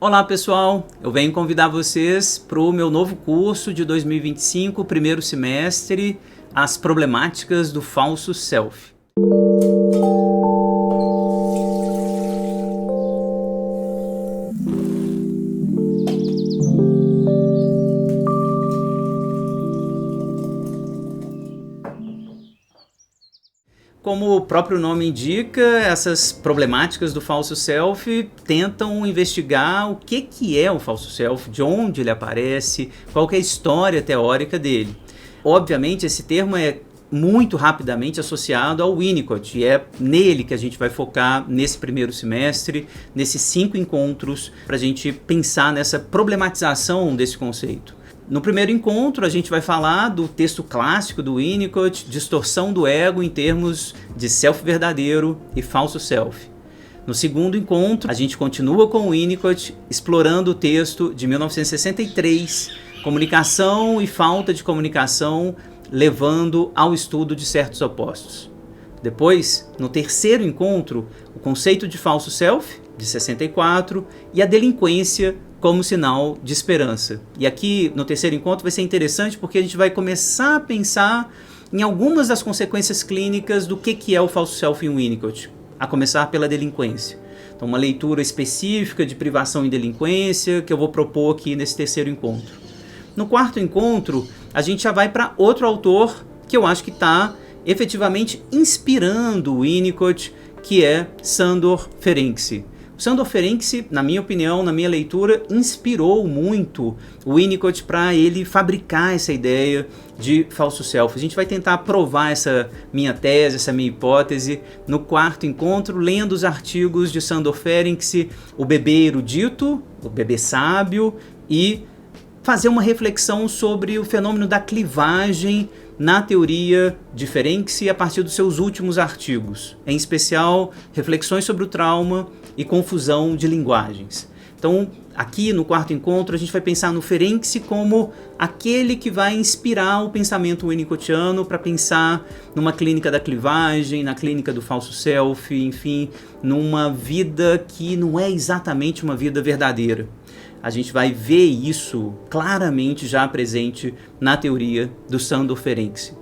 Olá pessoal, eu venho convidar vocês para o meu novo curso de 2025, primeiro semestre, as problemáticas do falso self. Como o próprio nome indica, essas problemáticas do falso self tentam investigar o que é o falso self, de onde ele aparece, qual que é a história teórica dele. Obviamente, esse termo é muito rapidamente associado ao Winnicott, e é nele que a gente vai focar nesse primeiro semestre, nesses 5 encontros, para a gente pensar nessa problematização desse conceito. No primeiro encontro, a gente vai falar do texto clássico do Winnicott, Distorção do Ego em termos de self verdadeiro e falso self. No segundo encontro, a gente continua com o Winnicott, explorando o texto de 1963, Comunicação e Falta de Comunicação, levando ao estudo de certos opostos. Depois, no terceiro encontro, o conceito de falso self, de 64, e a delinquência como sinal de esperança. E aqui no terceiro encontro vai ser interessante porque a gente vai começar a pensar em algumas das consequências clínicas do que é o falso self em Winnicott, a começar pela delinquência. Então, uma leitura específica de privação e delinquência que eu vou propor aqui nesse terceiro encontro. No quarto encontro, a gente já vai para outro autor que eu acho que está efetivamente inspirando o Winnicott, que é Sándor Ferenczi. O Sándor Ferenczi, na minha opinião, na minha leitura, inspirou muito o Winnicott para ele fabricar essa ideia de falso self. A gente vai tentar provar essa minha tese, essa minha hipótese, no quarto encontro, lendo os artigos de Sándor Ferenczi, o bebê erudito, o bebê sábio, e fazer uma reflexão sobre o fenômeno da clivagem na teoria de Ferenczi a partir dos seus últimos artigos, em especial reflexões sobre o trauma e confusão de linguagens. Então, aqui no quarto encontro, a gente vai pensar no Ferenczi como aquele que vai inspirar o pensamento winnicottiano para pensar numa clínica da clivagem, na clínica do falso self, enfim, numa vida que não é exatamente uma vida verdadeira. A gente vai ver isso claramente já presente na teoria do Sándor Ferenczi.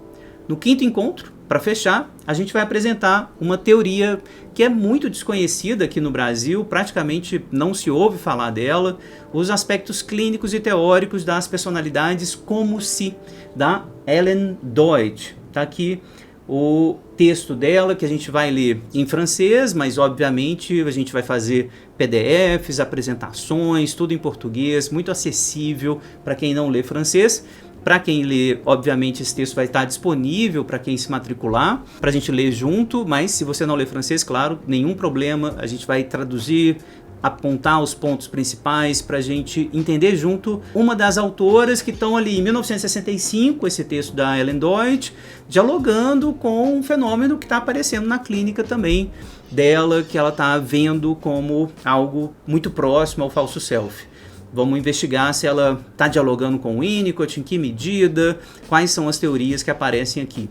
No quinto encontro, para fechar, a gente vai apresentar uma teoria que é muito desconhecida aqui no Brasil, praticamente não se ouve falar dela, os aspectos clínicos e teóricos das personalidades como se, da Ellen Deutsch. Está aqui o texto dela, que a gente vai ler em francês, mas obviamente a gente vai fazer PDFs, apresentações, tudo em português, muito acessível para quem não lê francês. Para quem lê, obviamente, esse texto vai estar disponível para quem se matricular, para a gente ler junto, mas se você não lê francês, claro, nenhum problema, a gente vai traduzir, apontar os pontos principais para a gente entender junto uma das autoras que estão ali em 1965, esse texto da Ellen Deutsch, dialogando com um fenômeno que está aparecendo na clínica também dela, que ela está vendo como algo muito próximo ao falso self. Vamos investigar se ela está dialogando com o Winnicott, em que medida, quais são as teorias que aparecem aqui.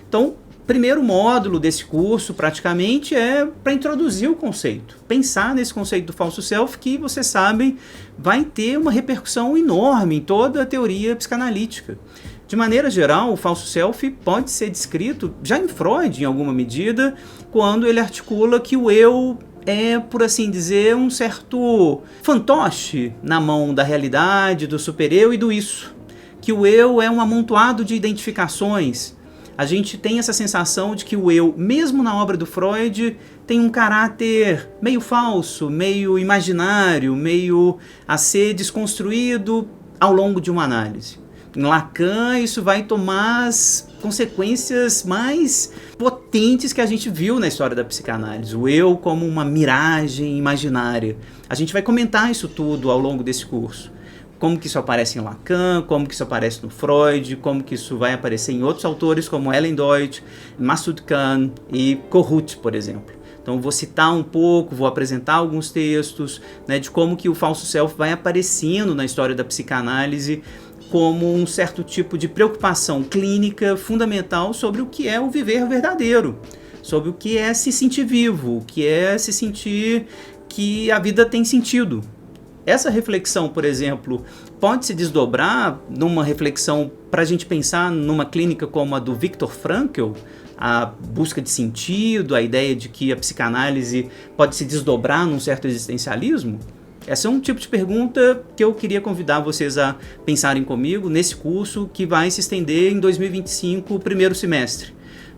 Então, primeiro módulo desse curso, praticamente, é para introduzir o conceito. Pensar nesse conceito do falso self, que, vocês sabem, vai ter uma repercussão enorme em toda a teoria psicanalítica. De maneira geral, o falso self pode ser descrito, já em Freud, em alguma medida, quando ele articula que o eu é, por assim dizer, um certo fantoche na mão da realidade, do super-eu e do isso. Que o eu é um amontoado de identificações. A gente tem essa sensação de que o eu, mesmo na obra do Freud, tem um caráter meio falso, meio imaginário, meio a ser desconstruído ao longo de uma análise. Em Lacan, isso vai tomar as consequências mais potentes que a gente viu na história da psicanálise. O eu como uma miragem imaginária. A gente vai comentar isso tudo ao longo desse curso. Como que isso aparece em Lacan, como que isso aparece no Freud, como que isso vai aparecer em outros autores como Ellen Deutsch, Masoud Khan e Kohut, por exemplo. Então vou citar um pouco, vou apresentar alguns textos, né, de como que o falso self vai aparecendo na história da psicanálise como um certo tipo de preocupação clínica fundamental sobre o que é o viver verdadeiro, sobre o que é se sentir vivo, o que é se sentir que a vida tem sentido. essa reflexão, por exemplo, pode se desdobrar numa reflexão para a gente pensar numa clínica como a do Viktor Frankl, a busca de sentido, a ideia de que a psicanálise pode se desdobrar num certo existencialismo? Essa é um tipo de pergunta que eu queria convidar vocês a pensarem comigo nesse curso que vai se estender em 2025, o primeiro semestre.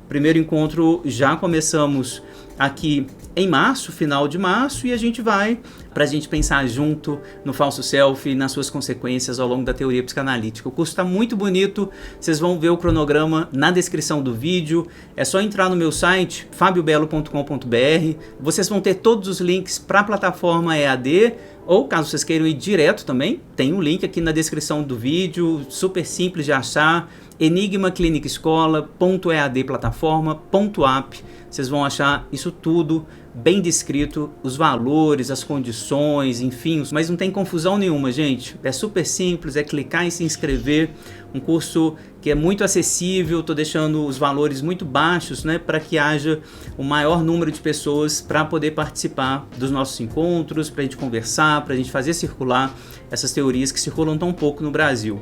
Primeiro encontro já começamos aqui em março, final de março, e a gente vai para a gente pensar junto no falso self e nas suas consequências ao longo da teoria psicanalítica. O curso está muito bonito, vocês vão ver o cronograma na descrição do vídeo, é só entrar no meu site, fabiobelo.com.br, vocês vão ter todos os links para a plataforma EAD, ou caso vocês queiram ir direto também, tem um link aqui na descrição do vídeo, super simples de achar, enigmaclinicescola.eadplataforma.app. Vocês vão achar isso tudo bem descrito, os valores, as condições, enfim, mas não tem confusão nenhuma, gente. É super simples, é clicar e se inscrever. Um curso que é muito acessível, estou deixando os valores muito baixos, né, para que haja o maior número de pessoas para poder participar dos nossos encontros, para a gente conversar, para a gente fazer circular essas teorias que circulam tão pouco no Brasil.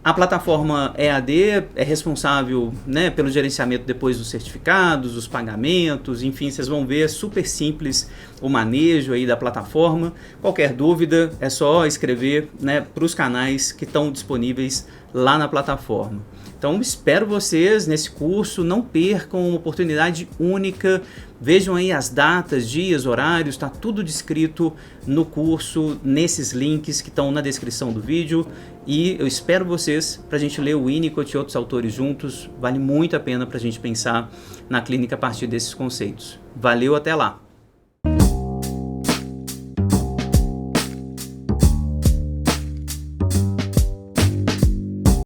A plataforma EAD é responsável, né, pelo gerenciamento depois dos certificados, dos pagamentos, enfim, vocês vão ver, é super simples o manejo aí da plataforma. Qualquer dúvida é só escrever, né, para os canais que estão disponíveis lá na plataforma. Então espero vocês nesse curso, não percam uma oportunidade única, vejam aí as datas, dias, horários, está tudo descrito no curso, nesses links que estão na descrição do vídeo, e eu espero vocês para a gente ler o Winnicott e outros autores juntos, vale muito a pena para a gente pensar na clínica a partir desses conceitos. Valeu, até lá!